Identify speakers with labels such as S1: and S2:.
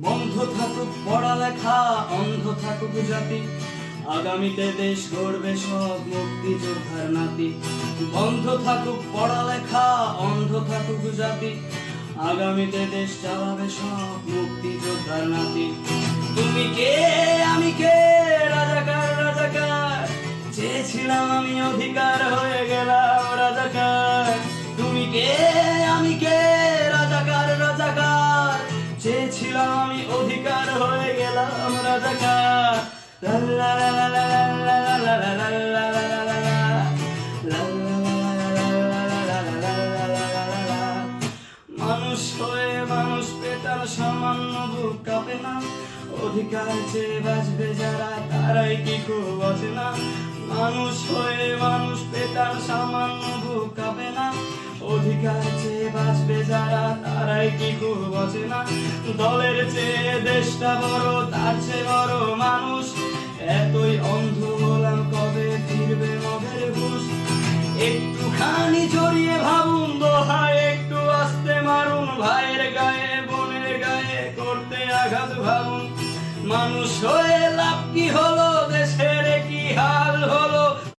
S1: বন্ধ থাকুক পড়ালেখা, অন্ধ থাকুক জাতি, আগামীতে দেশ গড়বে সব মুক্তিযোদ্ধার নাতি। বন্ধ থাকুক পড়ালেখা, অন্ধ থাকুক জাতি, আগামীতে দেশ চালাবে সব মুক্তিযোদ্ধার নাতি। তুমি কে আমি কে, রাজাকার রাজাকার, চেয়েছিলাম আমি অধিকার, হয়ে গেলাম রাজাকার। তুমি কে আমি কে, রাজাকার রাজাকার, চেয়েছিলাম আমি অধিকার, হয়ে গেলাম রাজাকার। লা লা লা লা লা লা লা লা লা লা লা লা লা লা লা। মানুষ হয়ে মানুষ পেটার সামান্য বুক কাঁপে না, অধিকার চেয়ে বাঁচবে যারা তারাই কি খুব আছে না। মানুষ হয়ে মানুষ পেটার সামান্য বুক কাঁপে না, অধিকার চেয়ে বাঁচবে যারা তারাই কি খুব আছে না। দলের চেয়ে দেশটা বড়, তার চেয়ে বড় মানুষ, এতই অন্ধ হলাম কবে ফিরবে মগের হুঁশ। একটুখানি জড়িয়ে ভাবুন দোহায়, একটু আস্তে মারুন ভাইয়ের গায়ে বোনের গায়ে করতে আঘাত ভাবুন। মানুষ হয়ে লাভ কি